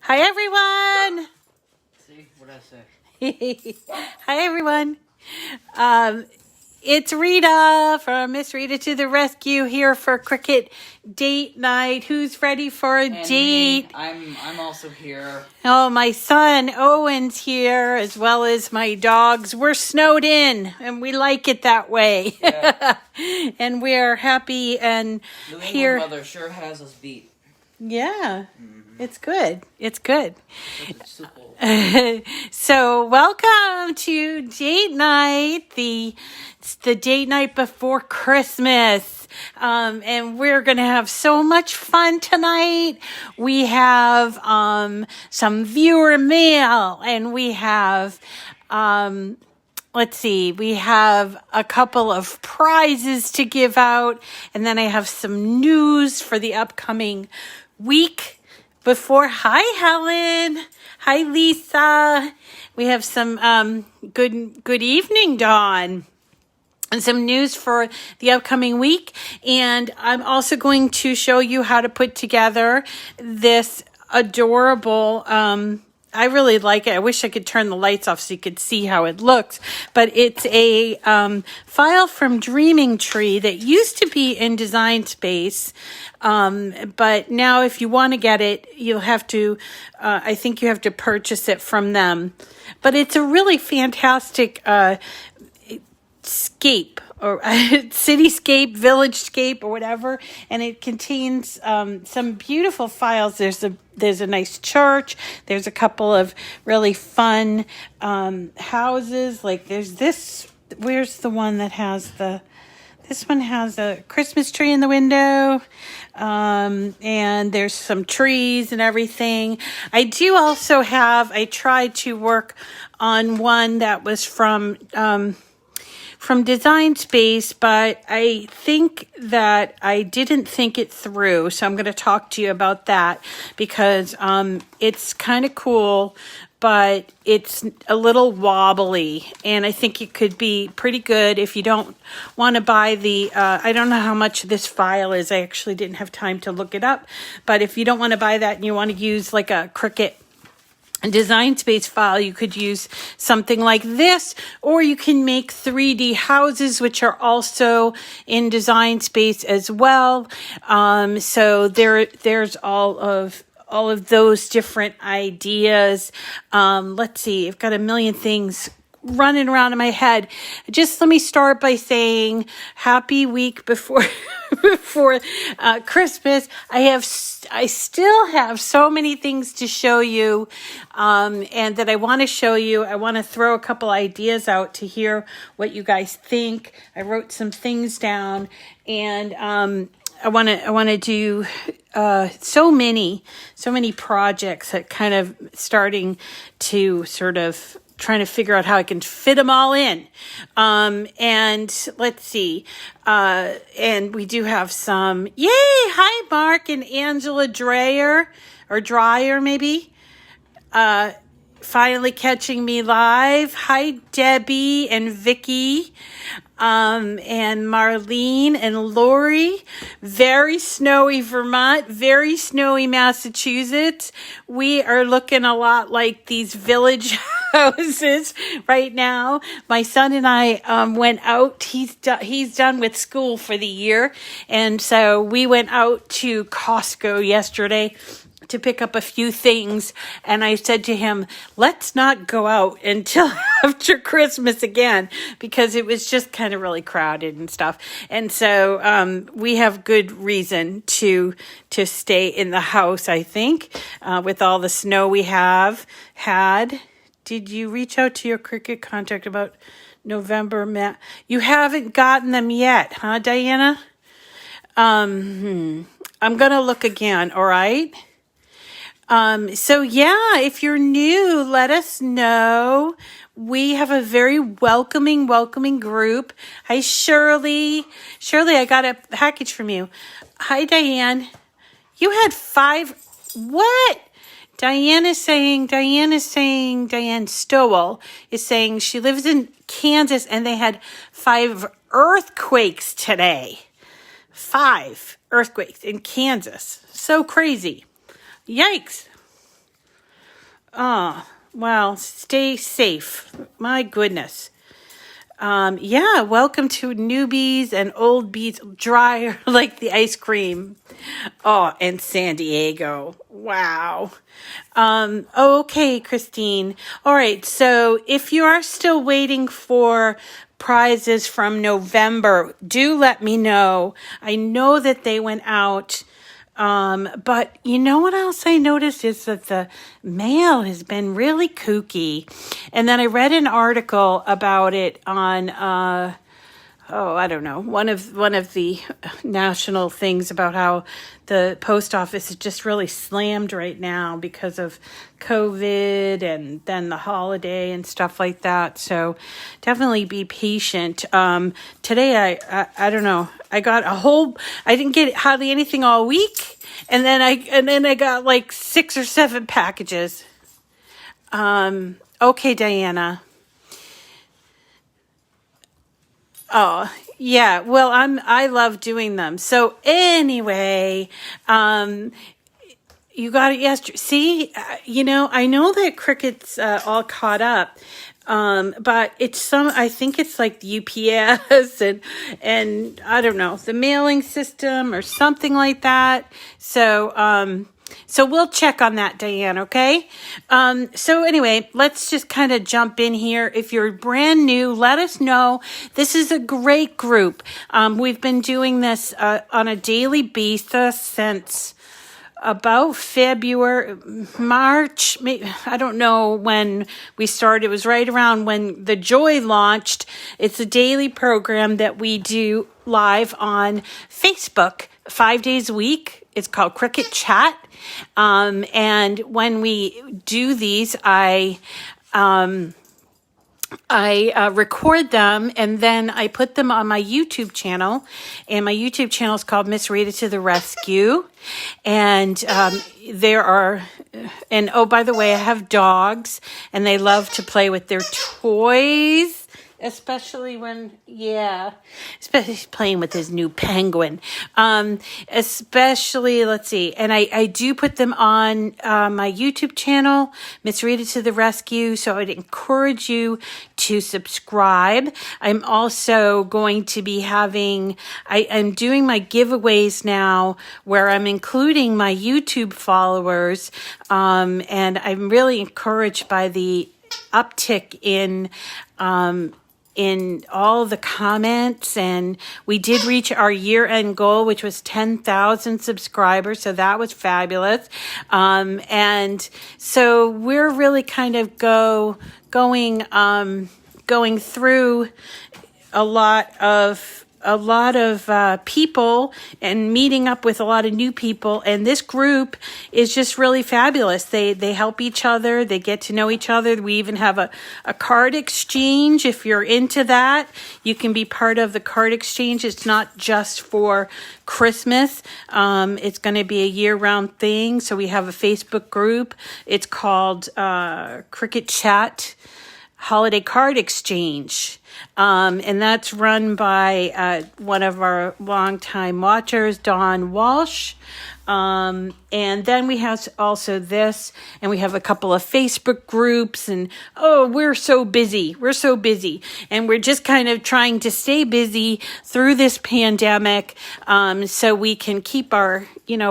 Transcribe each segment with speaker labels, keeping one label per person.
Speaker 1: Hi, everyone.
Speaker 2: See, what'd I say?
Speaker 1: Hi, everyone. It's Rita from Miss Rita to the Rescue here for Cricut Date Night. Who's ready for a date?
Speaker 2: Me. I'm also here.
Speaker 1: Oh, my son Owen's here, as well as my dogs. We're snowed in, and we like it that way.
Speaker 2: Yeah.
Speaker 1: And we're happy and
Speaker 2: New
Speaker 1: here.
Speaker 2: England mother sure has us beat.
Speaker 1: Yeah, it's good. It's good.
Speaker 2: It's super.
Speaker 1: So welcome to date night, it's the date night before Christmas. And we're going to have so much fun tonight. We have some viewer mail, and we have let's see, we have a couple of prizes to give out, and then I have some news for the upcoming week before. Hi, Helen. Hi, Lisa. We have some good evening, Dawn. And some news for the upcoming week. And I'm also going to show you how to put together this adorable I really like it. I wish I could turn the lights off so you could see how it looks. But it's a file from Dreaming Tree that used to be in Design Space. But now if you want to get it, you'll have to, I think you have to purchase it from them. But it's a really fantastic scape or cityscape, villagescape, or whatever, and it contains some beautiful files. There's a nice church. There's a couple of really fun houses. Like there's this. Where's the one that has the? This one has a Christmas tree in the window, and there's some trees and everything. I do also have. I tried to work on one that was from Design Space, but I think that I didn't think it through. So I'm going to talk to you about that because it's kind of cool, but it's a little wobbly. And I think it could be pretty good if you don't want to buy the, I don't know how much this file is. I actually didn't have time to look it up. But if you don't want to buy that and you want to use like a Cricut Design Space file, you could use something like this, or you can make 3D houses, which are also in Design Space as well. So there's all of those different ideas. Let's see, I've got a million things running around in my head. Just let me start by saying happy week before Christmas. I still have so many things to show you, and that I want to show you. I want to throw a couple ideas out to hear what you guys think. I wrote some things down, and I want to do so many projects that kind of starting to sort of trying to figure out how I can fit them all in. And let's see. And we do have some, yay! Hi, Mark and Angela Dreyer, or Dreyer maybe. Finally catching me live. Hi, Debbie and Vicky, and Marlene and Lori. Very snowy Vermont, very snowy Massachusetts. We are looking a lot like these village houses right now. My son and I went out. He's done with school for the year, and so we went out to Costco yesterday to pick up a few things, and I said to him, let's not go out until after Christmas again, because it was just kind of really crowded and stuff. And so we have good reason to stay in the house, I think, with all the snow we have had. Did you reach out to your Cricut contact about November? You haven't gotten them yet, huh, Diana? I'm gonna look again, all right? So yeah, if you're new, let us know. We have a very welcoming group. Hi, Shirley. Shirley, I got a package from you. Hi, Diane. You had 5, what? Diane Stowell is saying she lives in Kansas and they had 5 earthquakes today. 5 earthquakes in Kansas. So crazy. Yikes. Oh, well, stay safe. My goodness. Yeah, welcome to newbies and old beats, dry like the ice cream. Oh, and San Diego. Wow. Okay, Christine. All right. So if you are still waiting for prizes from November, do let me know. I know that they went out. But you know what else I noticed is that the mail has been really kooky. And then I read an article about it on, I don't know, one of the national things about how the post office is just really slammed right now because of COVID and then the holiday and stuff like that. So definitely be patient. Today I don't know. I didn't get hardly anything all week, and then I got like 6 or 7 packages. Okay, Diana. Oh, yeah. Well, I love doing them. So anyway, you got it yesterday. See, I know that Cricut's all caught up. But I think it's like the UPS and I don't know, the mailing system or something like that. So we'll check on that, Diane, okay? So anyway, let's just kind of jump in here. If you're brand new, let us know. This is a great group. We've been doing this on a daily basis since about February, March, I don't know when we started. It was right around when the Joy launched. It's a daily program that we do live on Facebook 5 days a week. It's called Cricut Chat. And when we do these, I record them and then I put them on my YouTube channel, and my YouTube channel is called Miss Rita to the Rescue. And by the way, I have dogs and they love to play with their toys. Especially playing with his new penguin. Let's see. And I do put them on my YouTube channel, Miss Rita to the Rescue. So I'd encourage you to subscribe. I'm also going to be I'm doing my giveaways now where I'm including my YouTube followers. And I'm really encouraged by the uptick in all the comments, and we did reach our year-end goal, which was 10,000 subscribers, so that was fabulous. And so we're really kind of going through a lot of people and meeting up with a lot of new people, and this group is just really fabulous. They help each other, they get to know each other. We even have a card exchange. If you're into that, you can be part of the card exchange. It's not just for Christmas. It's going to be a year-round thing. So we have a Facebook group. It's called Cricut Chat Holiday Card Exchange. And that's run by one of our longtime watchers, Dawn Walsh. And then we have also this, and we have a couple of Facebook groups, and we're so busy. And we're just kind of trying to stay busy through this pandemic, so we can keep our,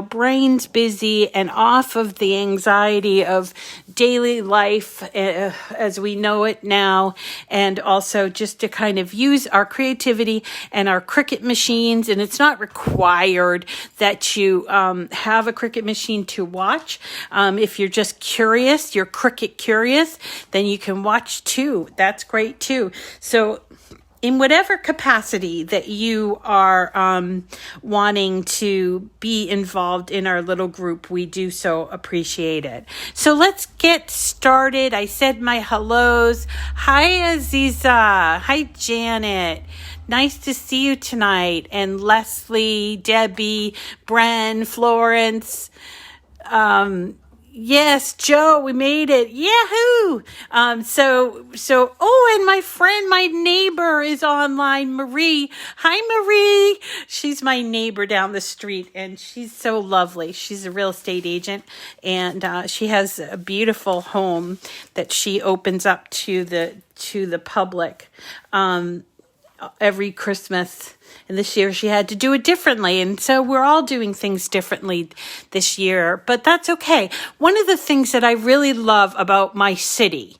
Speaker 1: brains busy and off of the anxiety of daily life as we know it now, and also just to kind of use our creativity and our Cricut machines. And it's not required that you have a Cricut machine to watch. If you're just curious, you're Cricut curious, then you can watch too. That's great too. So in whatever capacity that you are wanting to be involved in our little group, we do so appreciate it. So let's get started. I said my hellos. Hi, Aziza. Hi, Janet. Nice to see you tonight. And Leslie, Debbie, Bren, Florence. Yes, Joe, we made it. Yahoo! Oh, and my friend, my neighbor is online, Marie. Hi, Marie. She's my neighbor down the street, and she's so lovely. She's a real estate agent, and she has a beautiful home that she opens up to the public every Christmas. And this year she had to do it differently. And so we're all doing things differently this year, but that's okay. One of the things that I really love about my city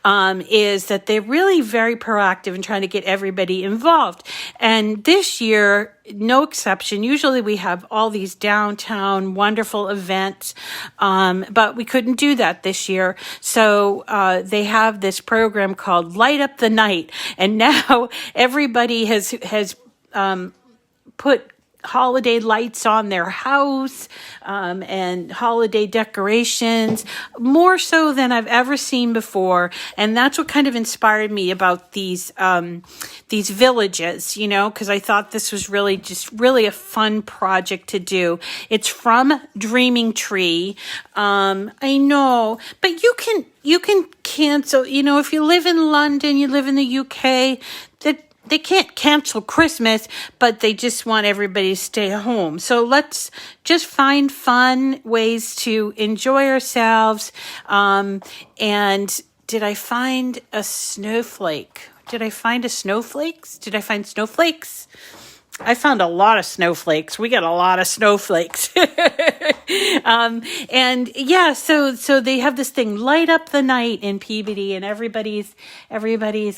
Speaker 1: is that they're really very proactive in trying to get everybody involved. And this year, no exception. Usually we have all these downtown wonderful events, but we couldn't do that this year. So they have this program called Light Up the Night. And now everybody has put holiday lights on their house and holiday decorations, more so than I've ever seen before. And that's what kind of inspired me about these villages, because I thought this was really a fun project to do. It's from Dreaming Tree. I know, but you can cancel, if you live in London, you live in the UK, they can't cancel Christmas, but they just want everybody to stay home. So let's just find fun ways to enjoy ourselves. And did I find a snowflake? Did I find snowflakes? I found a lot of snowflakes. We got a lot of snowflakes. And yeah, so they have this thing, Light Up the Night in Peabody, and everybody's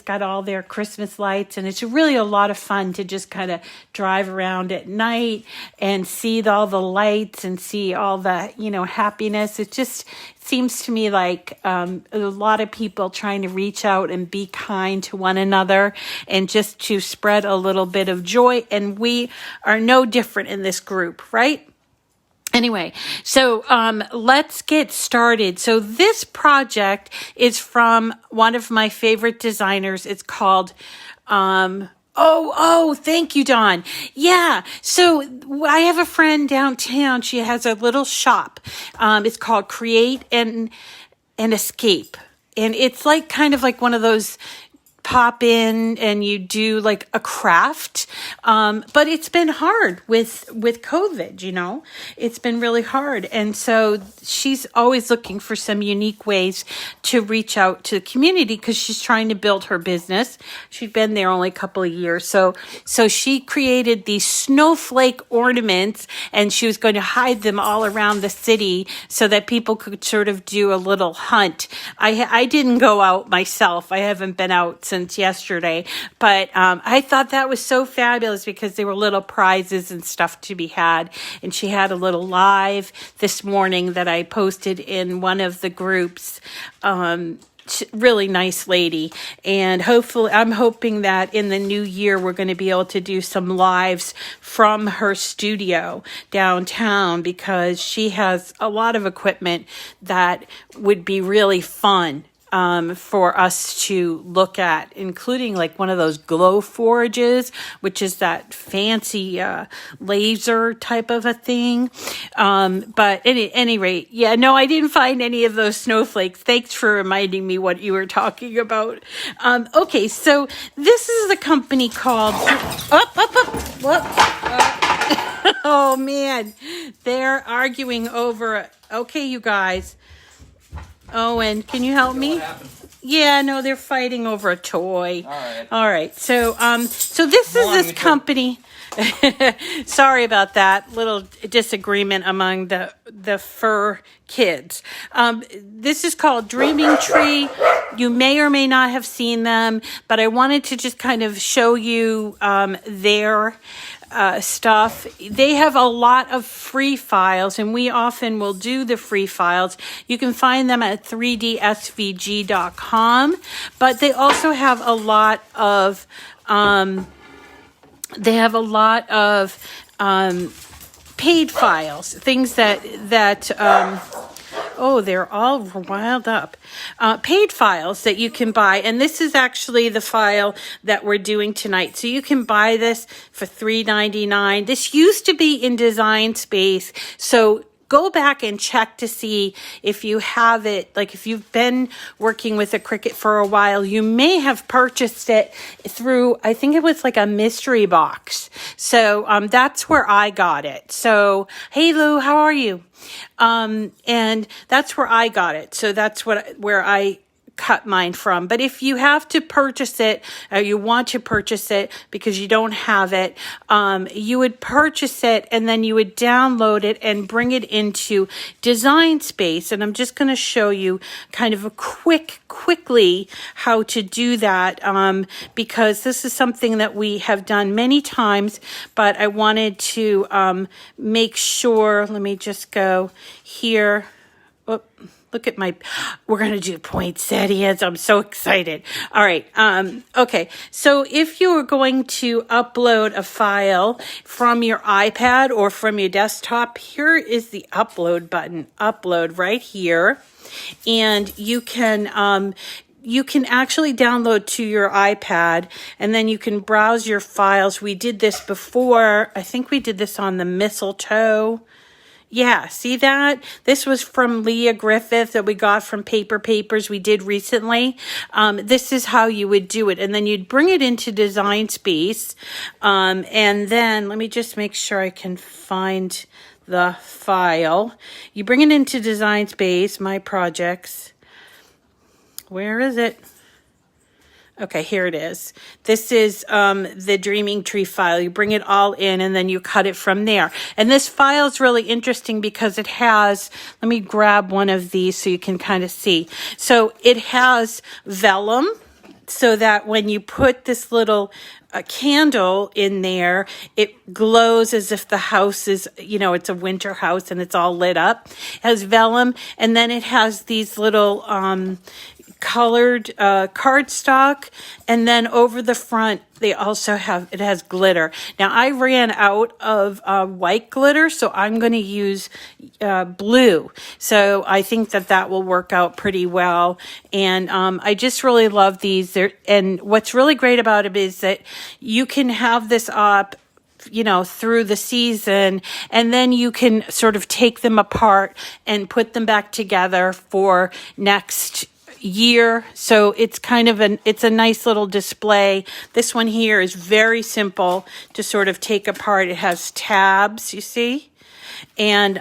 Speaker 1: got all their Christmas lights, and it's really a lot of fun to just kind of drive around at night and see all the lights and see all the, happiness. It just seems to me like a lot of people trying to reach out and be kind to one another and just to spread a little bit of joy. And we are no different in this group, right? Anyway, so let's get started. So this project is from one of my favorite designers. It's called thank you, Dawn. Yeah. So I have a friend downtown. She has a little shop. It's called Create and Escape. And it's kind of like one of those pop in and you do like a craft. But it's been hard with COVID, it's been really hard. And so she's always looking for some unique ways to reach out to the community because she's trying to build her business. She's been there only a couple of years. So she created these snowflake ornaments and she was going to hide them all around the city so that people could sort of do a little hunt. I didn't go out myself. I haven't been out since yesterday, but I thought that was so fabulous because there were little prizes and stuff to be had, and she had a little live this morning that I posted in one of the groups. Really nice lady, and I'm hoping that in the new year we're going to be able to do some lives from her studio downtown because she has a lot of equipment that would be really fun for us to look at, including like one of those glow forges, which is that fancy laser type of a thing. But at any rate, yeah, no, I didn't find any of those snowflakes. Thanks for reminding me what you were talking about. Okay, so this is a company called Oh man, they're arguing over. Okay, you guys. Owen, can you help me?
Speaker 2: What happened?
Speaker 1: Yeah, no, they're fighting over a toy. All right. So this is this company. Sorry about that little disagreement among the fur kids. This is called Dreaming Tree. You may or may not have seen them, but I wanted to just kind of show you their stuff. They have a lot of free files, and we often will do the free files. You can find them at 3dsvg.com, but they also have a lot of paid files, things that they're all riled up. Paid files that you can buy. And this is actually the file that we're doing tonight. So you can buy this for $3.99. This used to be in Design Space. So go back and check to see if you have it. Like if you've been working with a Cricut for a while, you may have purchased it through, I think it was like a mystery box. So that's where I got it. So, hey Lou, how are you? And that's where I got it. So that's where I cut mine from. But if you have to purchase it, or you want to purchase it because you don't have it, you would purchase it and then you would download it and bring it into Design Space. And I'm just going to show you kind of a quickly how to do that, because this is something that we have done many times, but I wanted to make sure. Let me just go here. Oh, look at we're going to do poinsettias. I'm so excited. All right. Okay. So if you are going to upload a file from your iPad or from your desktop, here is the upload button, upload right here. And you can actually download to your iPad and then you can browse your files. We did this before. I think we did this on the Mistletoe. Yeah, see that? This was from Leah Griffith that we got from Paper Papers we did recently. This is how you would do it. And then you'd bring it into Design Space. And then let me just make sure I can find the file. You bring it into Design Space, My Projects. Where is it? Okay, here it is. This is the Dreaming Tree file. You bring it all in and then you cut it from there. And this file is really interesting because it has, let me grab one of these so you can kind of see. So it has vellum so that when you put this little candle in there, it glows as if the house is, it's a winter house and it's all lit up. It has vellum, and then it has these little colored cardstock, and then over the front they also it has glitter. Now I ran out of white glitter, so I'm going to use blue. So I think that will work out pretty well. And I just really love these. And what's really great about it is that you can have this up through the season, and then you can sort of take them apart and put them back together for next year. So it's kind of it's a nice little display. This one here is very simple to sort of take apart. It has tabs, you see? And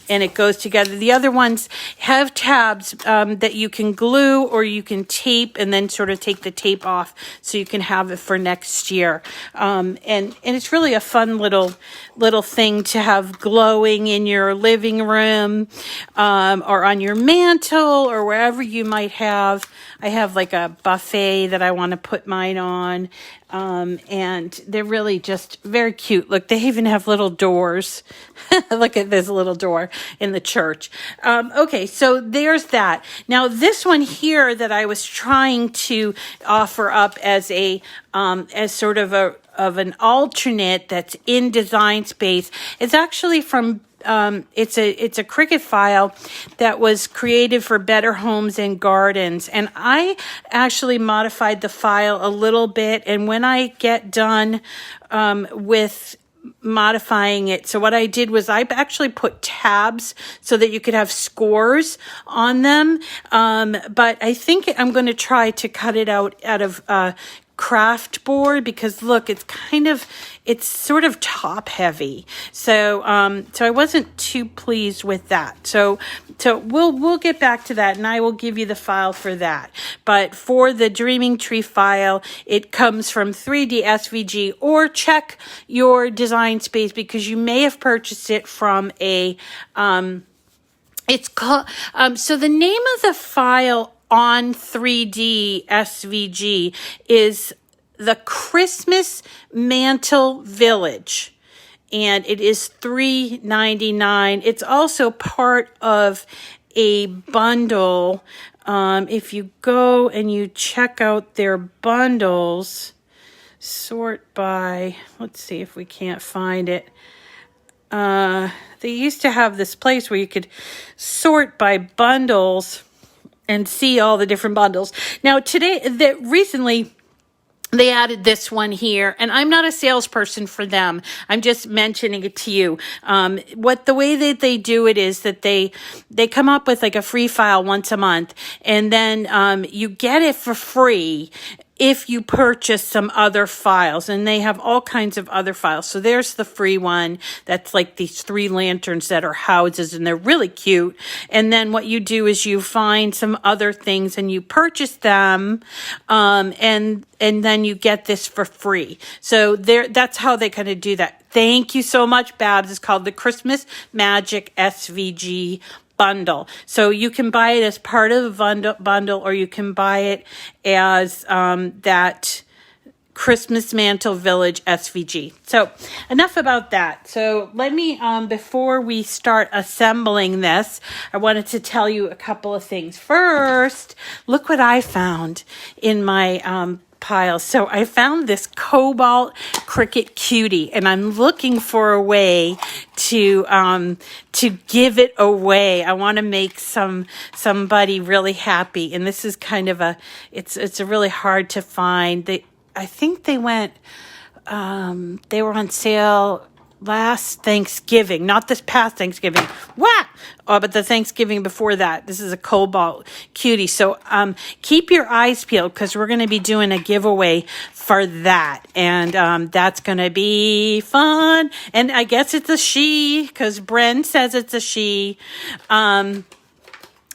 Speaker 1: it goes together. The other ones have tabs that you can glue or you can tape and then sort of take the tape off so you can have it for next year. And it's really a fun little thing to have glowing in your living room or on your mantle or wherever you might have. I have like a buffet that I want to put mine on. And they're really just very cute. Look, they even have little doors. Look at this little door in the church. Okay, so there's that. Now, this one here that I was trying to offer up as as sort of an alternate that's in Design Space, is actually from it's a Cricut file that was created for Better Homes and Gardens, and I actually modified the file a little bit. And when I get done with modifying it, so what I did was I actually put tabs so that you could have scores on them. But I think I'm going to try to cut it out of craft board because look, it's sort of top heavy. So I wasn't too pleased with that. So we'll get back to that and I will give you the file for that. But for the Dreaming Tree file, it comes from 3D SVG, or check your Design Space because you may have purchased it from it's called, so the name of the file on 3D SVG is the Christmas Mantle Village, and it is $3.99. It's also part of a bundle. If you go and you check out their bundles, sort by, let's see if we can't find it. They used to have this place where you could sort by bundles and see all the different bundles. Now recently they added this one here, and I'm not a salesperson for them. I'm just mentioning it to you. The way that they do it is that they come up with like a free file once a month, and then you get it for free if you purchase some other files, and they have all kinds of other files. So there's the free one that's like these 3 lanterns that are houses, and they're really cute. And then what you do is you find some other things and you purchase them, and then you get this for free. So that's how they kind of do that. Thank you so much, Babs. It's called the Christmas Magic SVG bundle. So you can buy it as part of the bundle, or you can buy it as that Christmas Mantle Village SVG. So enough about that. So let me, before we start assembling this, I wanted to tell you a couple of things. First, look what I found in my pile. So I found this Cobalt Cricut Cutie, and I'm looking for a way to give it away. I want to make somebody really happy, and this is kind of it's a really hard to find. I think they were on sale last Thanksgiving, not this past Thanksgiving. What? Oh, but the Thanksgiving before that. This is a Cobalt Cutie. So keep your eyes peeled, because we're going to be doing a giveaway for that. And that's going to be fun. And I guess it's a she, because Bren says it's a she.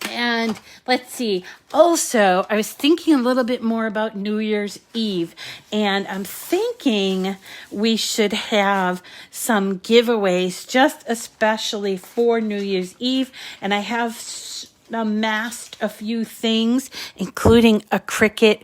Speaker 1: And let's see. Also, I was thinking a little bit more about New Year's Eve, and I'm thinking we should have some giveaways just especially for New Year's Eve. And I have amassed a few things, including a Cricut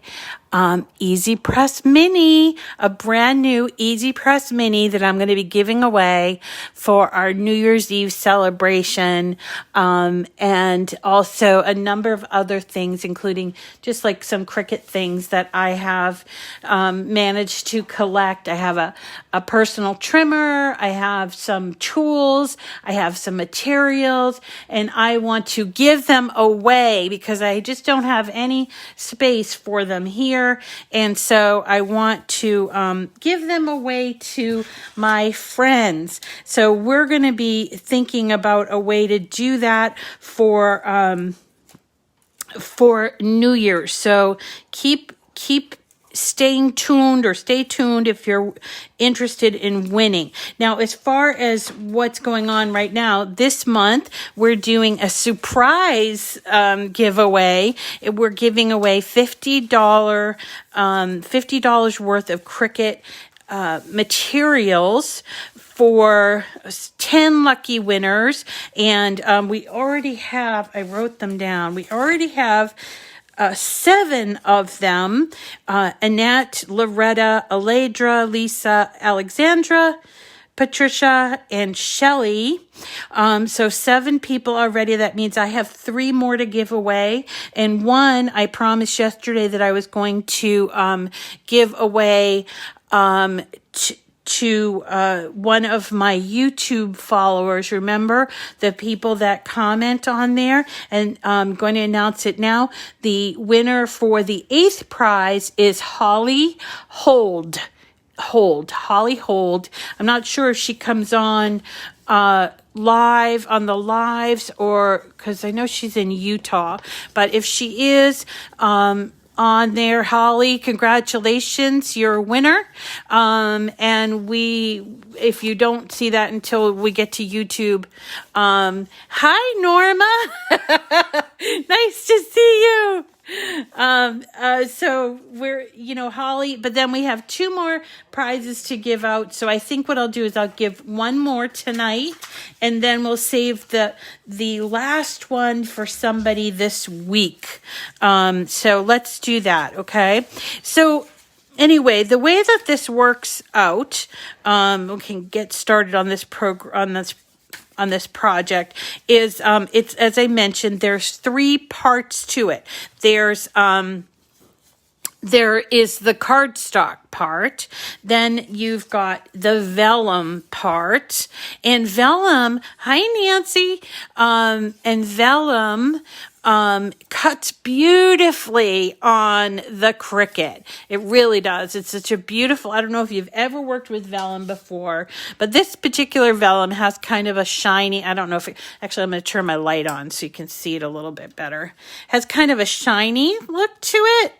Speaker 1: Easy Press Mini, a brand new Easy Press Mini that I'm going to be giving away for our New Year's Eve celebration, and also a number of other things, including just like some Cricut things that I have managed to collect. I have a personal trimmer, I have some tools, I have some materials, and I want to give them away because I just don't have any space for them here. And so I want to give them away to my friends. So we're going to be thinking about a way to do that for New Year's. So keep staying tuned, or stay tuned if you're interested in winning. Now, as far as what's going on right now, this month we're doing a surprise giveaway. We're giving away $50 worth of Cricut materials for 10 lucky winners. And we already have, I wrote them down, we already have 7 of them: Annette, Loretta, Aledra, Lisa, Alexandra, Patricia, and Shelly. So 7 people already. That means I have 3 more to give away. And one, I promised yesterday that I was going to give away to one of my YouTube followers. Remember, the people that comment on there, and I'm going to announce it now. The winner for the 8th prize is Holly Hold. Holly Hold. I'm not sure if she comes on live on the lives, or because I know she's in Utah, but if she is on there, Holly, congratulations, you're a winner. And if you don't see that until we get to YouTube, hi Norma, nice to see you. So we're, Holly, but then we have 2 more prizes to give out. So I think what I'll do is I'll give one more tonight, and then we'll save the last one for somebody this week. So let's do that. Okay. So anyway, the way that this works out, we can get started on this on this project is, it's, as I mentioned, there's 3 parts to it. There is the cardstock part, then you've got the vellum part, and vellum, hi Nancy, and vellum cuts beautifully on the Cricut. It really does. It's such a beautiful, I don't know if you've ever worked with vellum before, but this particular vellum has kind of a shiny, I don't know if it, actually I'm going to turn my light on so you can see it a little bit better. Has kind of a shiny look to it.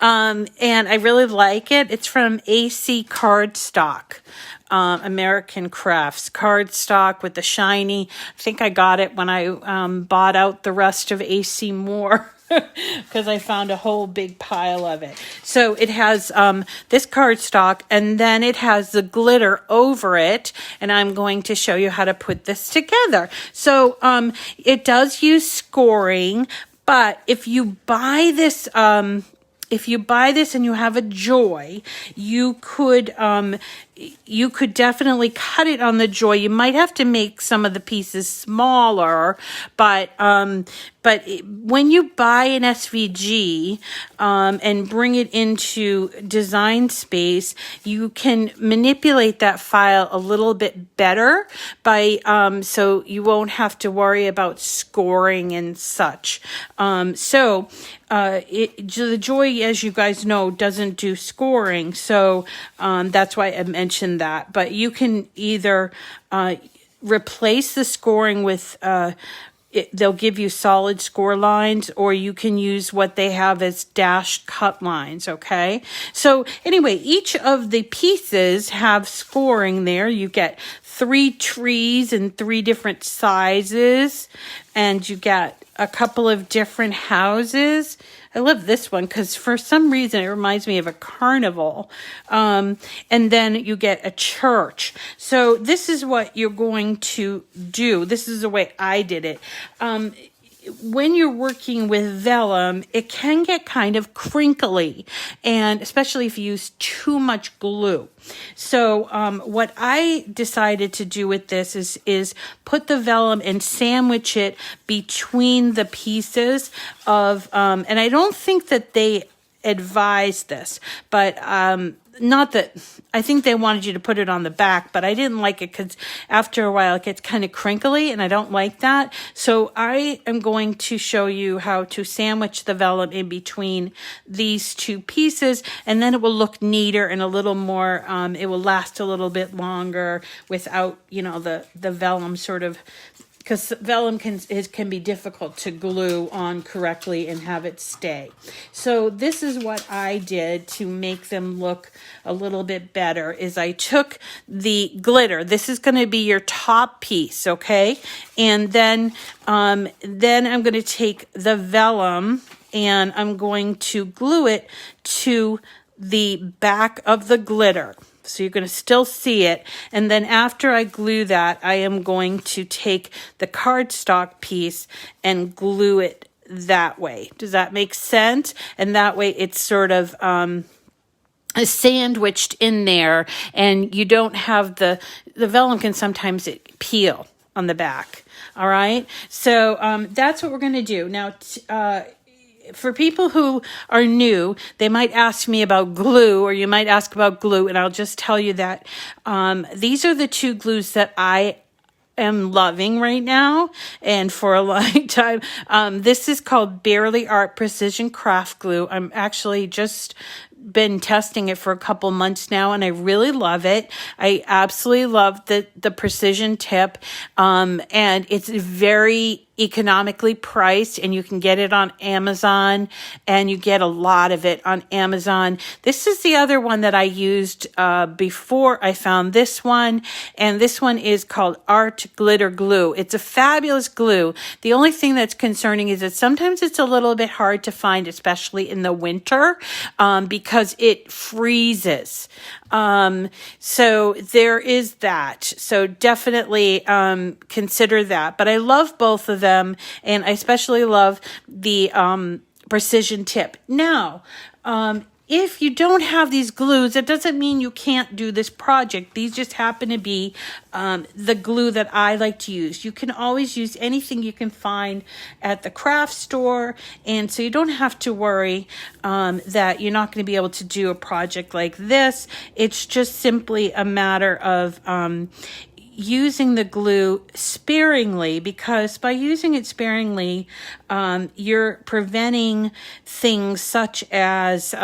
Speaker 1: And I really like it. It's from AC Cardstock. American Crafts cardstock with the shiny. I think I got it when I bought out the rest of AC Moore because I found a whole big pile of it. So it has this cardstock, and then it has the glitter over it, and I'm going to show you how to put this together. So it does use scoring, but if you buy this and you have a joy, you could definitely cut it on the joy. You might have to make some of the pieces smaller, but when you buy an SVG and bring it into Design Space, you can manipulate that file a little bit better by so you won't have to worry about scoring and such. The Joy, as you guys know, doesn't do scoring, so that's why I mentioned that. But you can either replace the scoring with they'll give you solid score lines, or you can use what they have as dashed cut lines, okay? So anyway, each of the pieces have scoring there. You get 3 trees in 3 different sizes, and you get a couple of different houses. I love this one because for some reason it reminds me of a carnival. And then you get a church. So this is what you're going to do. This is the way I did it. When you're working with vellum, it can get kind of crinkly, and especially if you use too much glue. So what I decided to do with this is put the vellum and sandwich it between the pieces of, and I don't think that they advise this, but not that I think they wanted you to put it on the back, but I didn't like it because after a while it gets kind of crinkly, and I don't like that. So I am going to show you how to sandwich the vellum in between these 2 pieces, and then it will look neater and a little more, it will last a little bit longer without, the vellum sort of, because vellum can be difficult to glue on correctly and have it stay. So this is what I did to make them look a little bit better, is I took the glitter. This is going to be your top piece, okay? And then I'm going to take the vellum and I'm going to glue it to the back of the glitter. So you're going to still see it. And then after I glue that, I am going to take the cardstock piece and glue it that way. Does that make sense? And that way it's sort of sandwiched in there, and you don't have the vellum can sometimes peel on the back. All right. So that's what we're going to do. Now, for people who are new, they might ask me about glue, or you might ask about glue, and I'll just tell you that these are the 2 glues that I am loving right now and for a long time. This is called Barely Art Precision Craft Glue. I'm actually just been testing it for a couple months now, and I really love it. I absolutely love the precision tip, and it's very economically priced, and you can get it on Amazon, and you get a lot of it on Amazon. This is the other one that I used before I found this one, and this one is called Art Glitter Glue. It's a fabulous glue. The only thing that's concerning is that sometimes it's a little bit hard to find, especially in the winter, because it freezes. So there is that. So definitely consider that. But I love both of them, and I especially love the precision tip. Now, if you don't have these glues, that doesn't mean you can't do this project. These just happen to be the glue that I like to use. You can always use anything you can find at the craft store, and so you don't have to worry that you're not going to be able to do a project like this. It's just simply a matter of using the glue sparingly, because by using it sparingly, you're preventing things such as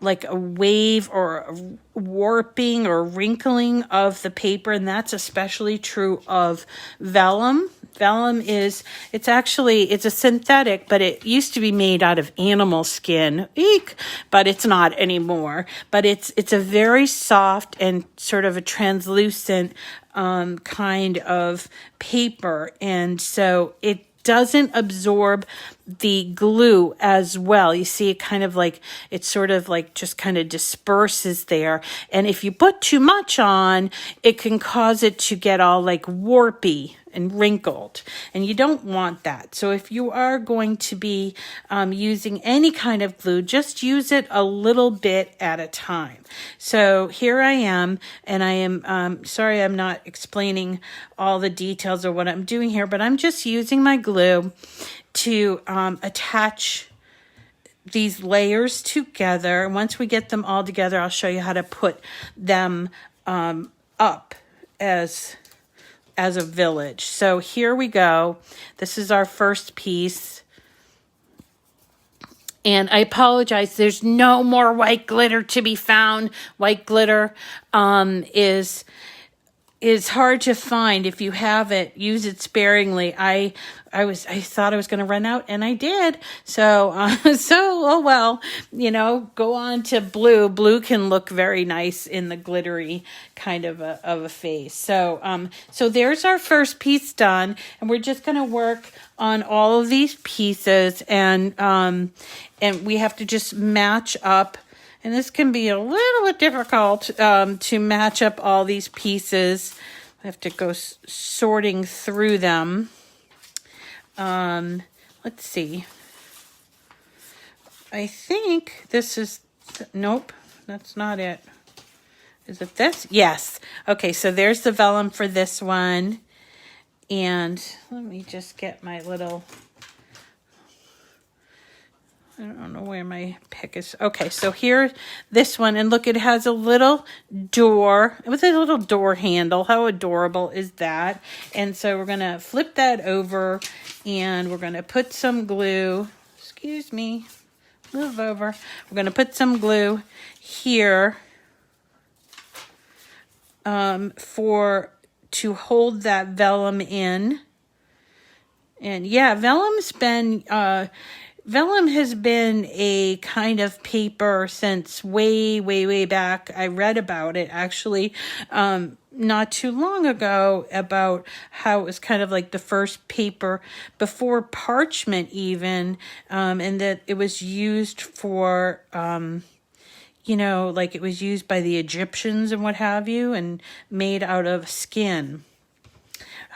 Speaker 1: like a wave or a warping or wrinkling of the paper, and that's especially true of vellum. Vellum it's a synthetic, but it used to be made out of animal skin. Eek! But it's not anymore. But it's a very soft and sort of a translucent kind of paper, and so it doesn't absorb the glue as well. You see, it kind of like, it sort of like just kind of disperses there. And if you put too much on, it can cause it to get all like warpy and wrinkled, and you don't want that. So if you are going to be using any kind of glue, just use it a little bit at a time. So here I am, and I am sorry I'm not explaining all the details of what I'm doing here, but I'm just using my glue to attach these layers together. Once we get them all together, I'll show you how to put them up as a village. So here we go. This is our first piece. And I apologize, there's no more white glitter to be found. White glitter is hard to find. If you have it, use it sparingly. I thought I was going to run out, and I did. So oh well, go on to blue. Blue can look very nice in the glittery kind of a face. So there's our first piece done, and we're just going to work on all of these pieces, and we have to just match up. And this can be a little bit difficult to match up all these pieces. I have to go sorting through them. Let's see. I think this is, nope, that's not it. Is it this? Yes. Okay, so there's the vellum for this one. And let me just get my little... I don't know where my pick is. Okay, so here, this one, and look, it has a little door with a little door handle. How adorable is that? And so we're going to flip that over, and we're going to put some glue. Excuse me. Move over. We're going to put some glue here to hold that vellum in. And yeah, Vellum has been a kind of paper since way, way, way back. I read about it actually not too long ago, about how it was kind of like the first paper before parchment even, and that it was used for, like it was used by the Egyptians and what have you, and made out of skin.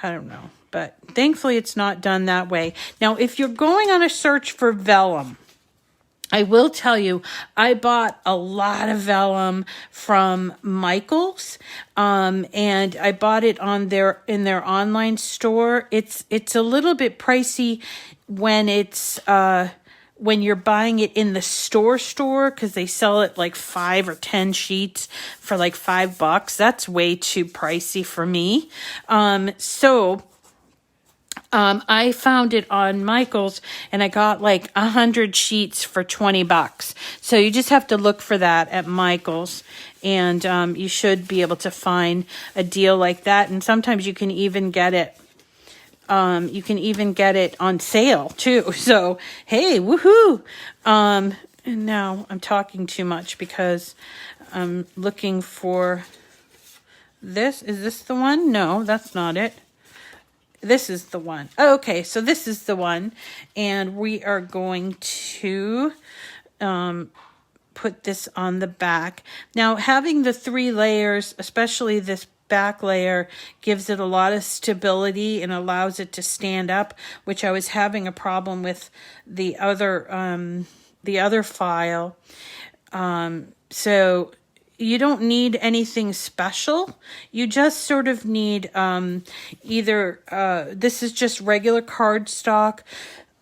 Speaker 1: I don't know. But thankfully it's not done that way. Now, if you're going on a search for vellum, I will tell you, I bought a lot of vellum from Michaels, and I bought it in their online store. It's a little bit pricey when it's when you're buying it in the store, because they sell it like 5 or 10 sheets for like $5. That's way too pricey for me. I found it on Michaels, and I got like 100 sheets for $20. So you just have to look for that at Michaels, and you should be able to find a deal like that. And sometimes you can even get it. You can even get it on sale too. So hey, woohoo! And now I'm talking too much because I'm looking for this. Is this the one? No, that's not it. This is the one. Okay, so this is the one, and we are going to put this on the back. Now, having the 3 layers, especially this back layer, gives it a lot of stability and allows it to stand up, which I was having a problem with the other file. So you don't need anything special. You just sort of need either, this is just regular cardstock.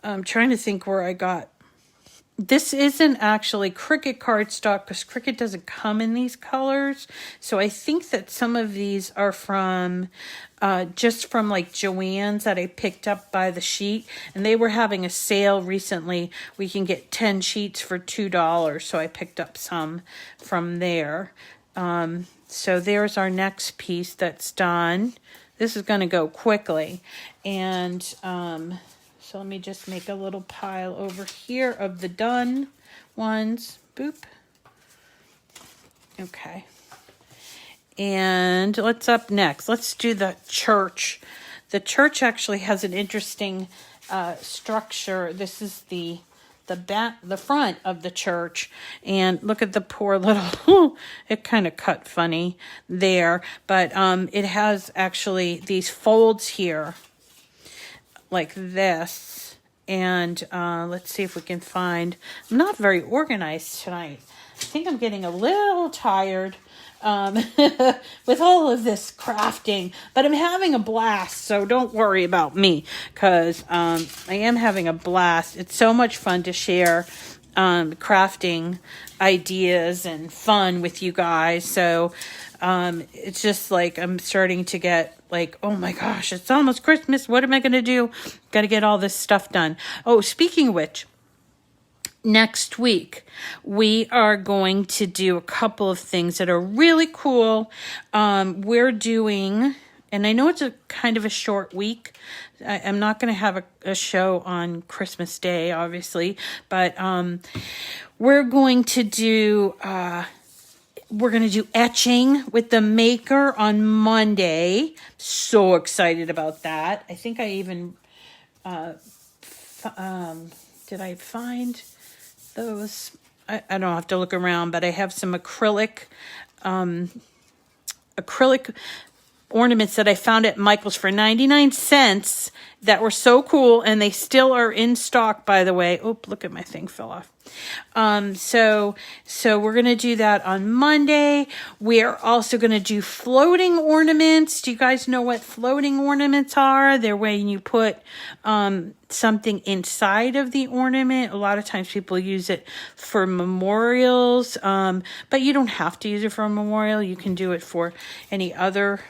Speaker 1: I'm trying to think where I got this isn't actually Cricut cardstock because Cricut doesn't come in these colors. So I think that some of these are from just from like Joann's that I picked up by the sheet. And they were having a sale recently. We can get 10 sheets for $2. So I picked up some from there. So there's our next piece that's done. This is going to go quickly. And so let me just make a little pile over here of the done ones. Boop. Okay. And what's up next? Let's do the church. The church actually has an interesting structure. This is the front of the church, and look at the poor little it kind of cut funny there, but it has actually these folds here like this, and let's see if we can find. I'm not very organized tonight. I think I'm getting a little tired with all of this crafting, but I'm having a blast, so don't worry about me, because I am having a blast. It's so much fun to share crafting ideas and fun with you guys. So it's just like I'm starting to get like, oh my gosh, it's almost Christmas. What am I going to do? Got to get all this stuff done. Oh, speaking of which, next week, we are going to do a couple of things that are really cool. We're doing, and I know it's a kind of a short week. I'm not going to have a show on Christmas Day, obviously, but we're going to do etching with the maker on Monday. So excited about that. I think I even, did I find those? I don't have to look around, but I have some acrylic ornaments that I found at Michael's for 99 cents that were so cool, and they still are in stock, by the way. Oh, look at my thing fell off. So we're going to do that on Monday. We're also going to do floating ornaments. Do you guys know what floating ornaments are? They're when you put something inside of the ornament. A lot of times people use it for memorials, but you don't have to use it for a memorial. You can do it for any other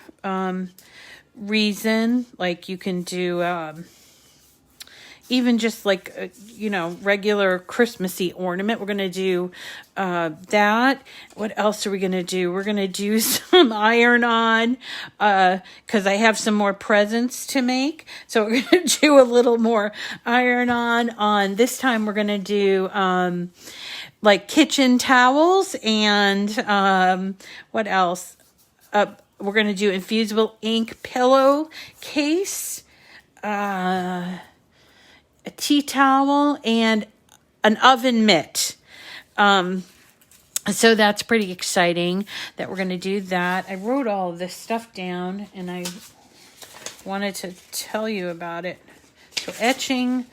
Speaker 1: reason. Like you can do even just like regular Christmassy ornament. We're gonna do that. What else are we gonna do? We're gonna do some iron on because I have some more presents to make, so we're gonna do a little more iron on this time. We're gonna do like kitchen towels, and what else? We're going to do infusible ink pillow case, a tea towel, and an oven mitt. So that's pretty exciting that we're going to do that. I wrote all of this stuff down, and I wanted to tell you about it. So etching,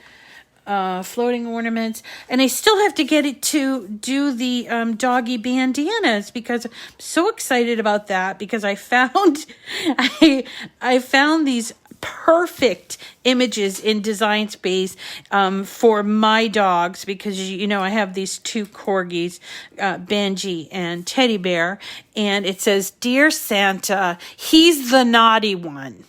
Speaker 1: floating ornaments, and I still have to get it to do the doggy bandanas, because I'm so excited about that, because I found I found these perfect images in Design Space for my dogs, because I have these two corgis, Benji and Teddy Bear, and it says, "Dear Santa, he's the naughty one."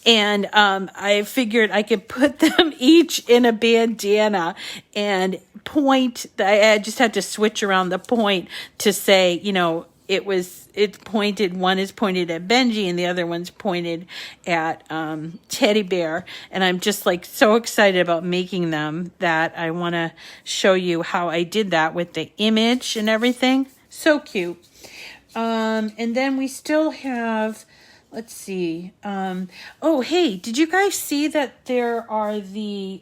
Speaker 1: And I figured I could put them each in a bandana and point. I just had to switch around the point to say, it's pointed. One is pointed at Benji and the other one's pointed at Teddy Bear. And I'm just like so excited about making them that I want to show you how I did that with the image and everything. So cute. And then we still have. Let's see. Oh, hey, did you guys see that there are new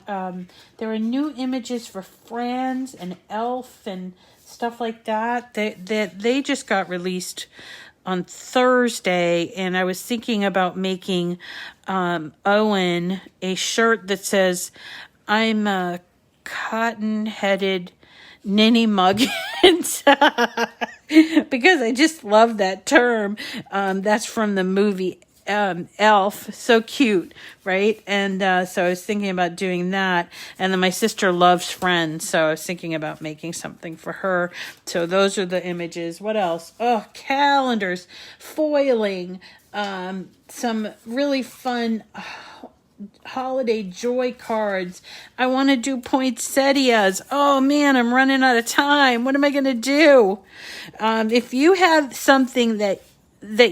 Speaker 1: images for Friends and Elf and stuff like that? They just got released on Thursday, and I was thinking about making Owen a shirt that says, "I'm a cotton-headed ninny muggins," because I just love that term. That's from the movie elf, so cute, right? And so I was thinking about doing that. And then my sister loves Friends, so I was thinking about making something for her. So those are the images. What else? Oh, calendars, foiling, some really fun holiday joy cards. I want to do poinsettias. Oh man, I'm running out of time. What am I going to do? If you have something that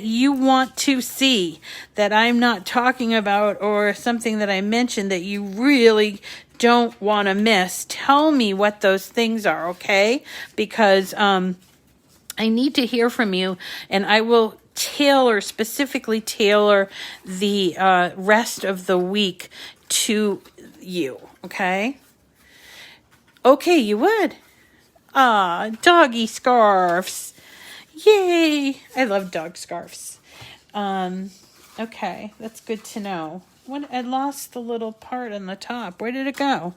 Speaker 1: you want to see that I'm not talking about, or something that I mentioned that you really don't want to miss, tell me what those things are, okay? Because I need to hear from you, and I will specifically tailor the rest of the week to you, okay? Okay, you would. Doggy scarves. Yay! I love dog scarves. Okay, that's good to know. I lost the little part on the top. Where did it go?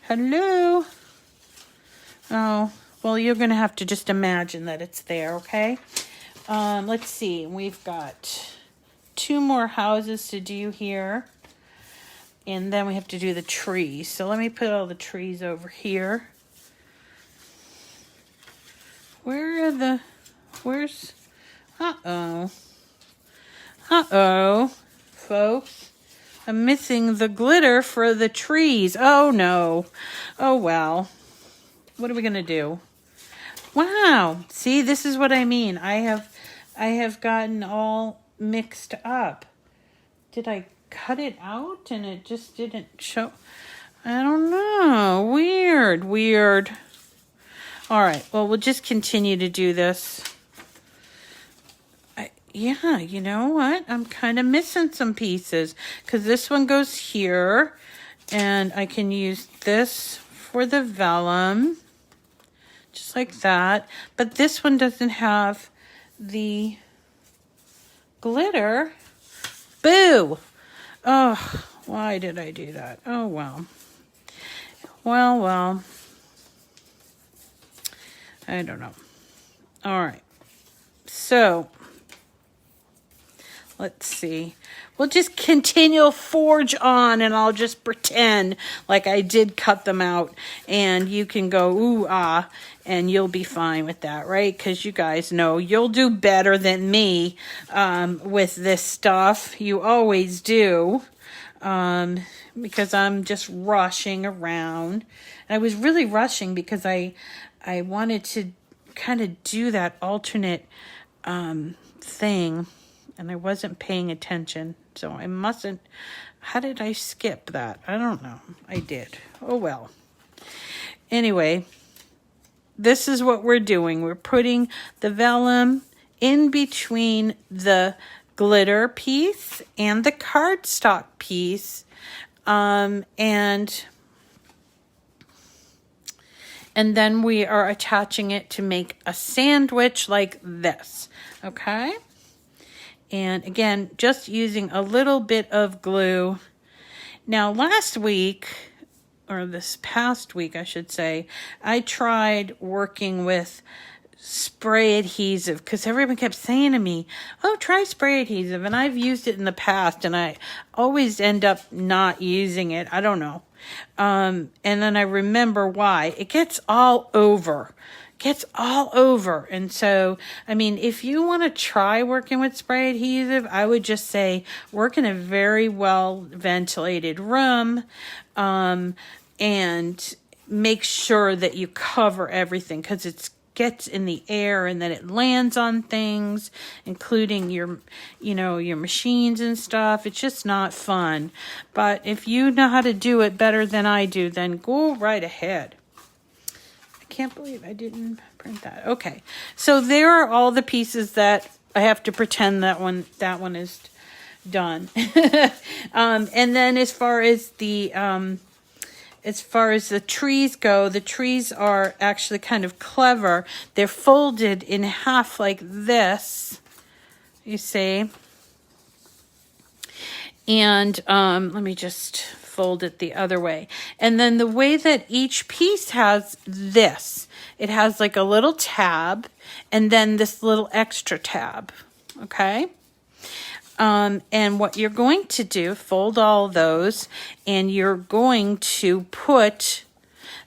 Speaker 1: Hello? Oh, well, you're going to have to just imagine that it's there, okay? Let's see. We've got 2 more houses to do here. And then we have to do the trees. So let me put all the trees over here. Where's... Uh-oh, folks. I'm missing the glitter for the trees. Oh, no. Oh, well. What are we going to do? Wow. See, this is what I mean. I have gotten all mixed up. Did I cut it out and it just didn't show? I don't know. Weird. All right. Well, we'll just continue to do this. Yeah, you know what? I'm kind of missing some pieces because this one goes here, and I can use this for the vellum, just like that. But this one doesn't have the glitter. Boo! Oh, why did I do that? Oh, well. Well. I don't know. All right. So... let's see. We'll just continue forge on, and I'll just pretend like I did cut them out. And you can go, ooh, ah, and you'll be fine with that, right? Because you guys know you'll do better than me with this stuff. You always do. Because I'm just rushing around. And I was really rushing because I wanted to kind of do that alternate thing. And I wasn't paying attention, so I mustn't. How did I skip that? I don't know. I did. Oh, well. Anyway, this is what we're doing. We're putting the vellum in between the glitter piece and the cardstock piece. And then we are attaching it to make a sandwich like this. Okay? And again, just using a little bit of glue. Now, last week, or this past week, I should say, I tried working with spray adhesive because everyone kept saying to me, oh, try spray adhesive. And I've used it in the past, and I always end up not using it. I don't know. And then I remember why. It gets all over. And so, I mean, if you want to try working with spray adhesive, I would just say work in a very well ventilated room, and make sure that you cover everything, because it gets in the air and then it lands on things, including your machines and stuff. It's just not fun. But if you know how to do it better than I do, then go right ahead. Can't believe I didn't print that. Okay, so there are all the pieces that I have to pretend that one is done. And then as far as the trees go, the trees are actually kind of clever. They're folded in half like this, you see. And let me just fold it the other way. And then the way that each piece has this, it has like a little tab and then this little extra tab. Okay. And what you're going to do, fold all those, and you're going to put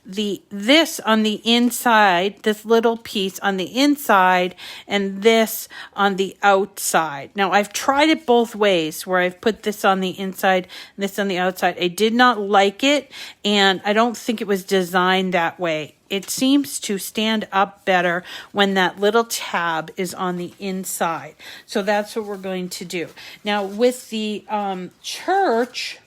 Speaker 1: this on the inside, this little piece on the inside, and this on the outside. Now, I've tried it both ways, where I've put this on the inside and this on the outside. I did not like it, and I don't think it was designed that way. It seems to stand up better when that little tab is on the inside. So that's what we're going to do. Now, with the church,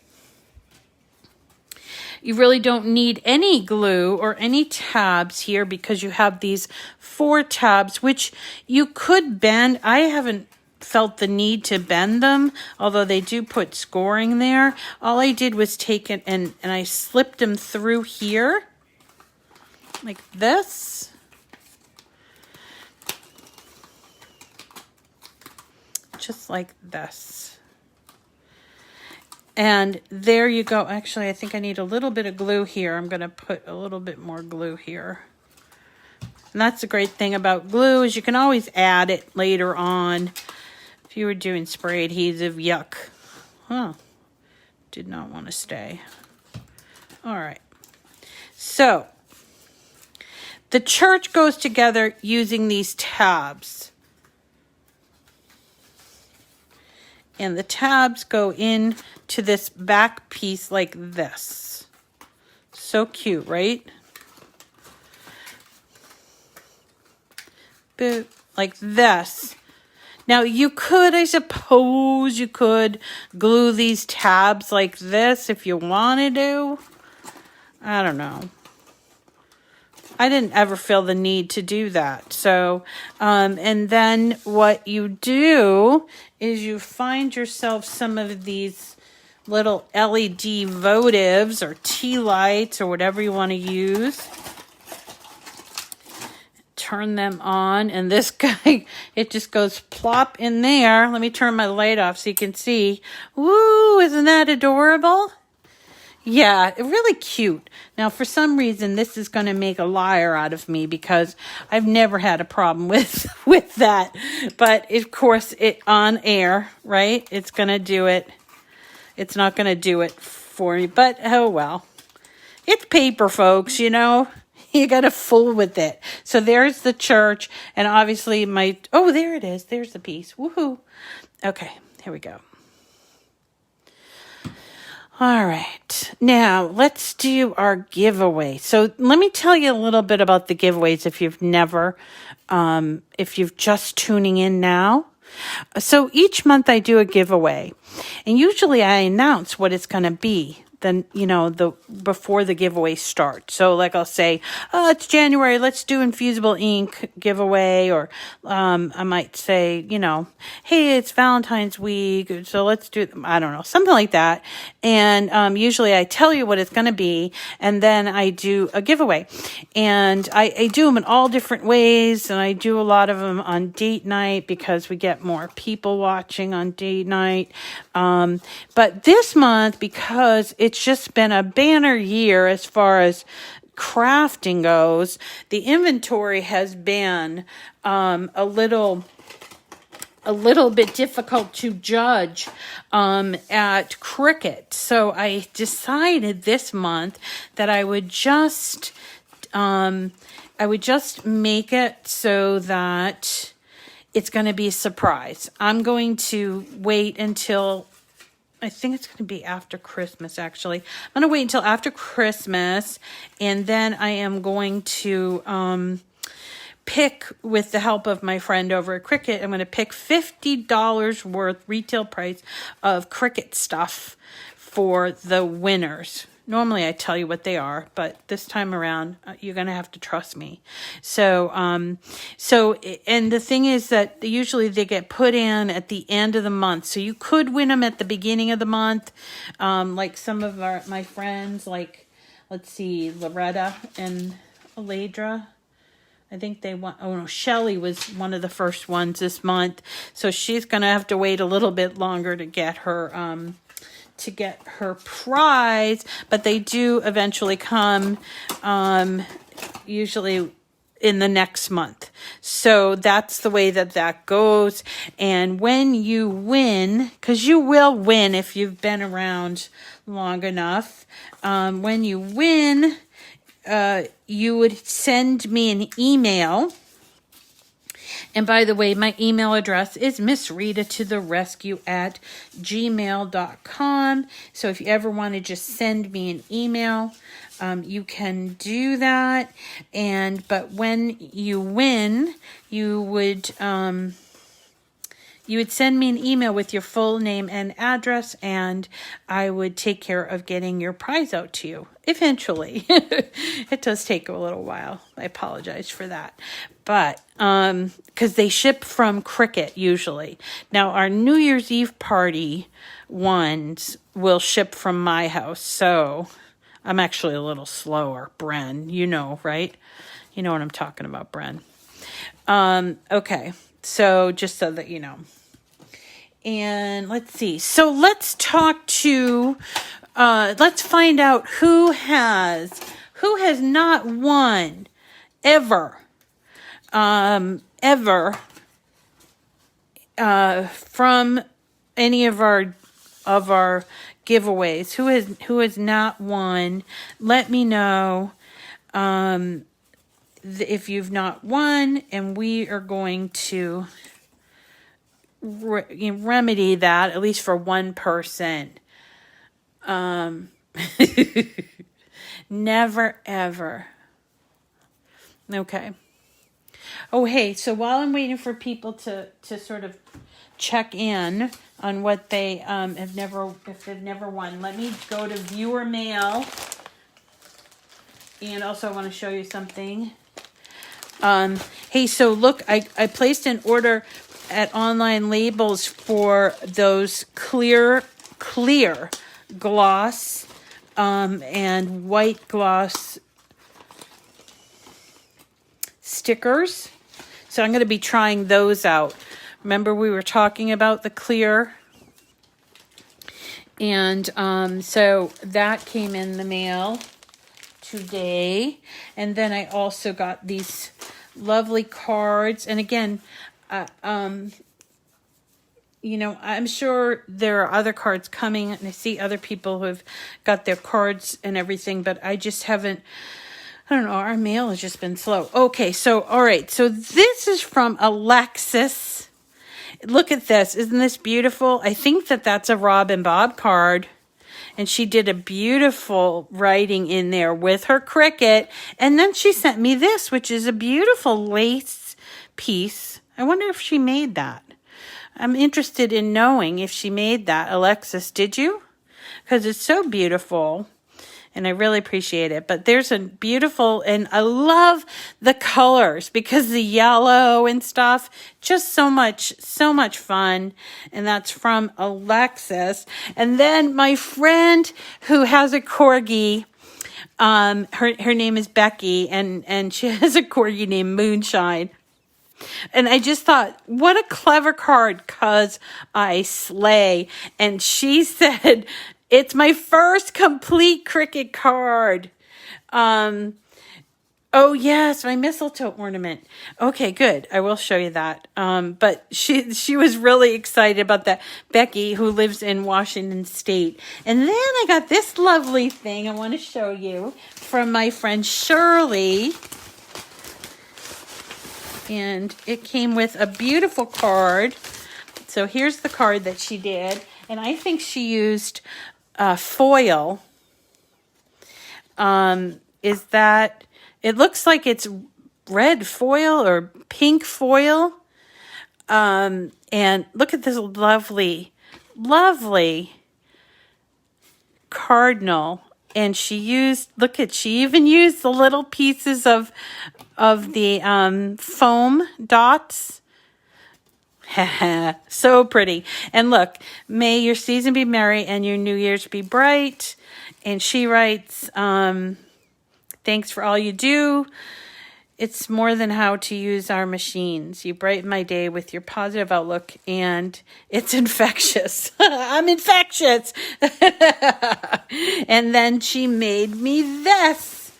Speaker 1: you really don't need any glue or any tabs here because you have these 4 tabs, which you could bend. I haven't felt the need to bend them, although they do put scoring there. All I did was take it and I slipped them through here like this. Just like this. And there you go. Actually, I think I need a little bit of glue here. I'm going to put a little bit more glue here. And that's the great thing about glue is you can always add it later on. If you were doing spray adhesive, yuck. Huh. Did not want to stay. All right. So, the church goes together using these tabs. And the tabs go in to this back piece like this. So cute, right? Boop, like this. Now you could, I suppose you could glue these tabs like this if you wanted to. I don't know. I didn't ever feel the need to do that. So, and then what you do is you find yourself some of these little LED votives or tea lights or whatever you want to use. Turn them on, and this guy, it just goes plop in there. Let me turn my light off so you can see. Woo, isn't that adorable? Yeah, really cute. Now, for some reason, this is going to make a liar out of me because I've never had a problem with that. But, of course, it on air, right? It's going to do it. It's not going to do it for me. But, oh, well. It's paper, folks, you know. You got to fool with it. So, there's the church. And, obviously, oh, there it is. There's the piece. Woohoo. Okay, here we go. All right, now let's do our giveaway. So let me tell you a little bit about the giveaways if you've just tuning in now. So each month I do a giveaway, and usually I announce what it's going to be. Then, before the giveaway starts. So like I'll say, oh, it's January, let's do infusible ink giveaway. Or I might say, hey, it's Valentine's week, so let's do, I don't know, something like that. And usually I tell you what it's going to be, and then I do a giveaway. And I do them in all different ways, and I do a lot of them on date night because we get more people watching on date night. But this month, because it's just been a banner year as far as crafting goes, the inventory has been a little bit difficult to judge at Cricut. So I decided this month that I would just make it so that it's going to be a surprise. I'm going to wait until, I think it's going to be after Christmas, actually. I'm going to wait until after Christmas, and then I am going to pick, with the help of my friend over at Cricut, I'm going to pick $50 worth retail price of Cricut stuff for the winners. Normally I tell you what they are, but this time around, you're going to have to trust me. So, and the thing is that usually they get put in at the end of the month. So you could win them at the beginning of the month. Like some of my friends, like, let's see, Rita and Aladra. I think they want, Shelly was one of the first ones this month. So she's going to have to wait a little bit longer to get her, prize, but they do eventually come. Usually in the next month. So that's the way that goes. And when you win, because you will win if you've been around long enough, when you win, you would send me an email. And by the way, my email address is missritatotherescue@gmail.com. So if you ever want to just send me an email, you can do that. But when you win, you would send me an email with your full name and address, and I would take care of getting your prize out to you eventually. It does take a little while. I apologize for that. But because they ship from Cricut usually. Now, our New Year's Eve party ones will ship from my house. So I'm actually a little slower, Bren. You know, right? You know what I'm talking about, Bren. Okay. So just so that you know. And let's see. So let's talk to, let's find out who has not won ever from any of our giveaways. Who has not won? Let me know if you've not won, and we are going to remedy that, at least for one person. Never ever. Okay. Oh, hey, so while I'm waiting for people to sort of check in on what they if they've never won, let me go to viewer mail. And also I want to show you something. Hey, so look, I placed an order at Online Labels for those clear gloss and white gloss stickers. So I'm going to be trying those out. Remember we were talking about the clear? And so that came in the mail today. And then I also got these lovely cards. And again, you know, I'm sure there are other cards coming, and I see other people who have got their cards and everything, but I just haven't, I don't know, our mail has just been slow. Okay, so, all right, so this is from Alexis. Look at this. Isn't this beautiful? I think that's a Rob and Bob card. And she did a beautiful writing in there with her Cricut. And then she sent me this, which is a beautiful lace piece. I wonder if she made that. I'm interested in knowing if she made that. Alexis, did you? Because it's so beautiful. And I really appreciate it. But there's a beautiful, and I love the colors because the yellow and stuff, just so much fun. And that's from Alexis. And then my friend who has a corgi, her name is Becky, and she has a corgi named Moonshine. And I just thought, what a clever card, 'cause I slay. And she said, it's my first complete Cricut card. Oh yes, my mistletoe ornament. Okay, good. I will show you that. But she was really excited about that. Becky, who lives in Washington State. And then I got this lovely thing I want to show you from my friend Shirley. And it came with a beautiful card. So here's the card that she did. And I think she used foil. Is that, it looks like it's red foil or pink foil. And look at this lovely cardinal. And she even used the little pieces of the foam dots. So pretty. And look, may your season be merry and your New Year's be bright. And she writes, thanks for all you do. It's more than how to use our machines. You brighten my day with your positive outlook, and it's infectious. I'm infectious. And then she made me this.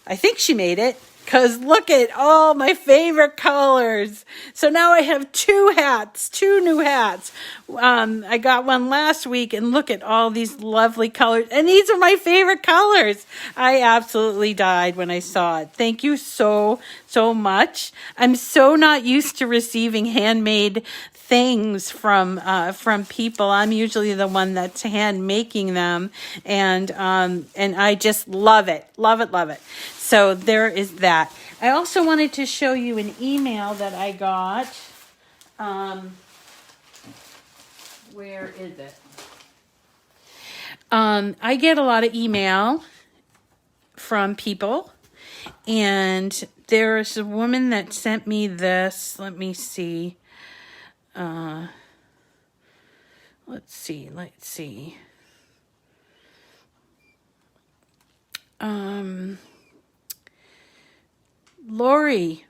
Speaker 1: I think she made it. because look at all my favorite colors. So now I have two new hats. I got one last week, and look at all these lovely colors. And these are my favorite colors. I absolutely died when I saw it. Thank you so much. I'm so not used to receiving handmade things from people. I'm usually the one that's hand making them, and I just love it. So there is that. I also wanted to show you an email that I got. Where is it? I get a lot of email from people, and there's a woman that sent me this. Let me see. Let's see. Lori.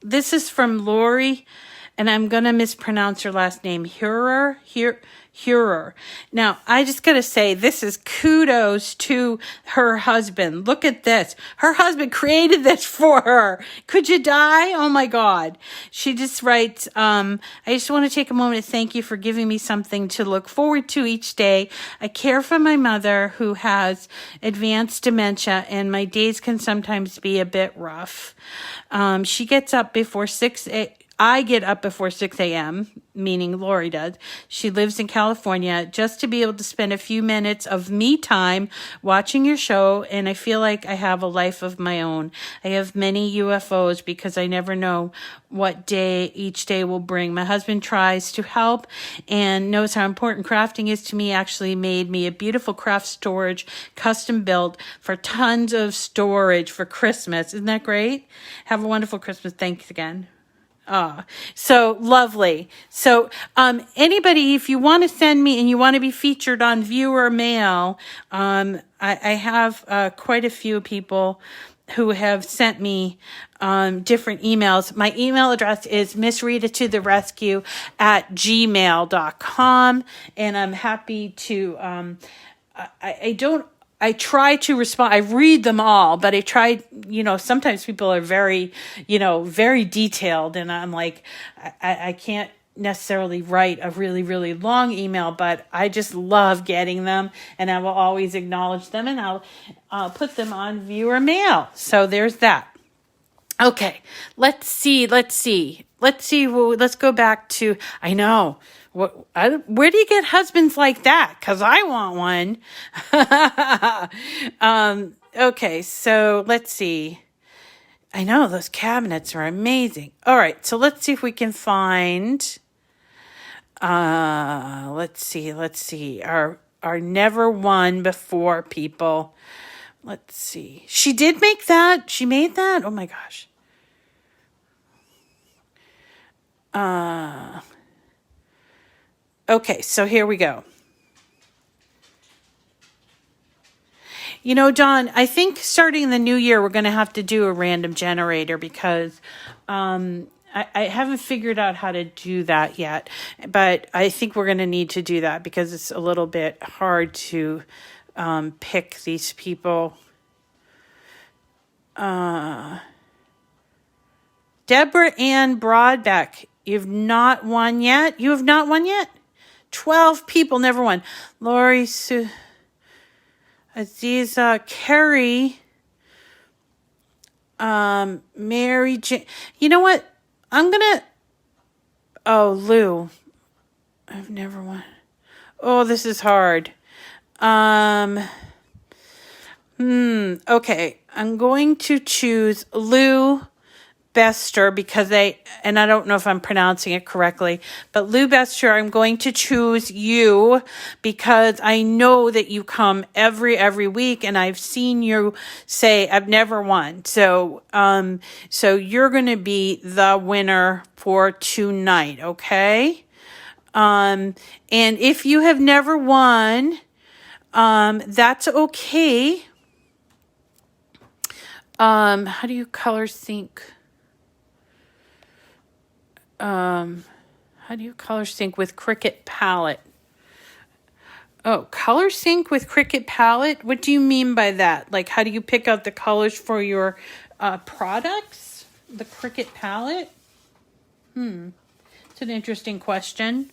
Speaker 1: This is from Lori, and I'm going to mispronounce her last name. Hurer. Now, I just got to say, this is kudos to her husband. Look at this. Her husband created this for her. Could you die? Oh my God. She just writes, I just want to take a moment to thank you for giving me something to look forward to each day. I care for my mother who has advanced dementia, and my days can sometimes be a bit rough. She gets up before I get up before 6 a.m., meaning Lori does. She lives in California, just to be able to spend a few minutes of me time watching your show, and I feel like I have a life of my own. I have many UFOs because I never know what day each day will bring. My husband tries to help and knows how important crafting is to me. Actually made me a beautiful craft storage, custom built for tons of storage for Christmas. Isn't that great? Have a wonderful Christmas. Thanks again. So lovely. So, anybody, if you want to send me and you want to be featured on viewer mail, I have quite a few people who have sent me different emails. My email address is missrita@gmail.com, and I'm happy to, I try to respond. I read them all, but I try, sometimes people are very, very detailed, and I'm like, I can't necessarily write a really, really long email, but I just love getting them, and I will always acknowledge them, and I'll put them on viewer mail. So there's that. Okay, let's see. Let's go back to, I know. Where do you get husbands like that? Because I want one. Okay, so let's see. I know those cabinets are amazing. All right, so let's see if we can find. Let's see. Our never won before people. Let's see. She did make that. She made that. Oh my gosh. Okay, so here we go. Dawn, I think starting the new year, we're going to have to do a random generator because I haven't figured out how to do that yet. But I think we're going to need to do that because it's a little bit hard to pick these people. Deborah Ann Broadbeck, you've not won yet? You have not won yet? 12 people never won. Lori, Sue, Aziza, Carrie, Mary Jane. You know what? Lou. I've never won. Oh, this is hard. Okay. I'm going to choose Lou Bester because I don't know if I'm pronouncing it correctly, but Lou Bester, I'm going to choose you because I know that you come every week, and I've seen you say I've never won. So you're going to be the winner for tonight. Okay. And if you have never won, that's okay. How do you color sync? How do you color sync with Cricut palette? Oh, color sync with Cricut palette? What do you mean by that? Like, how do you pick out the colors for your products, the Cricut palette. It's an interesting question.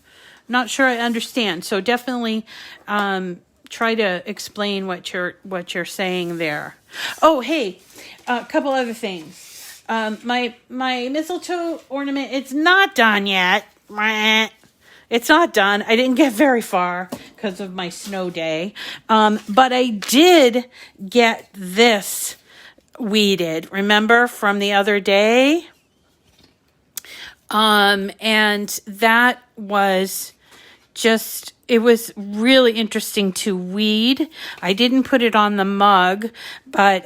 Speaker 1: Not sure I understand. So definitely try to explain what you're saying there. Oh, hey, a couple other things. My mistletoe ornament, it's not done yet. It's not done. I didn't get very far because of my snow day. But I did get this weeded. Remember from the other day? And that was just, it was really interesting to weed. I didn't put it on the mug, but,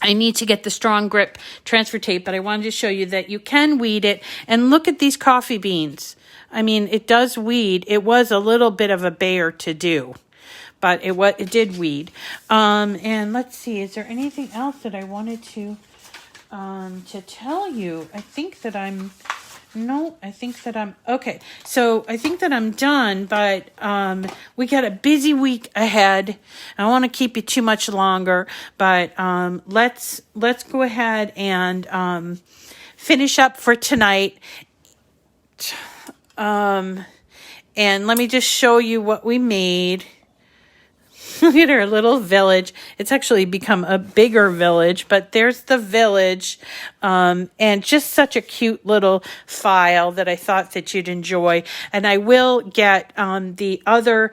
Speaker 1: I need to get the strong grip transfer tape, but I wanted to show you that you can weed it. And look at these coffee beans. I mean, it does weed. It was a little bit of a bear to do, but it did weed. And let's see, is there anything else that I wanted to tell you? I think that I'm okay. So I think that I'm done, but we got a busy week ahead. I don't want to keep you too much longer, but let's go ahead and finish up for tonight. And let me just show you what we made. Look at our little village. It's actually become a bigger village, but there's the village. And just such a cute little file that I thought that you'd enjoy. And I will get the other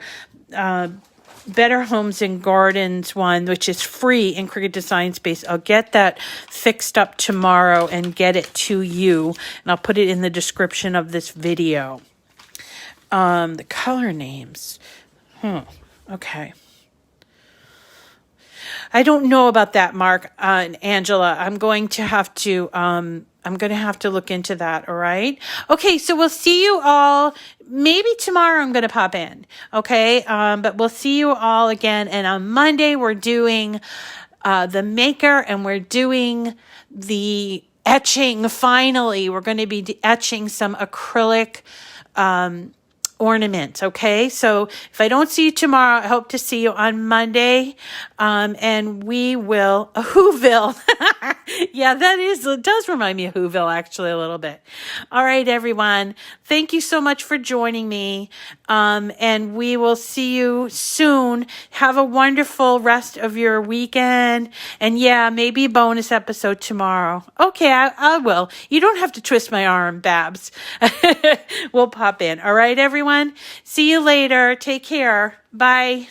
Speaker 1: Better Homes and Gardens one, which is free in Cricut Design Space. I'll get that fixed up tomorrow and get it to you. And I'll put it in the description of this video. The color names. Okay. I don't know about that, Mark and Angela. I'm going to have to look into that. All right. Okay. So we'll see you all. Maybe tomorrow I'm going to pop in. Okay. But we'll see you all again. And on Monday we're doing, the maker, and we're doing the etching. Finally, we're going to be etching some acrylic, ornaments. Okay. So if I don't see you tomorrow, I hope to see you on Monday. And we will, Whoville. Yeah, it does remind me of Whoville actually a little bit. All right, everyone. Thank you so much for joining me. And we will see you soon. Have a wonderful rest of your weekend. And yeah, maybe a bonus episode tomorrow. Okay. I will. You don't have to twist my arm, Babs. We'll pop in. All right, everyone. See you later. Take care. Bye.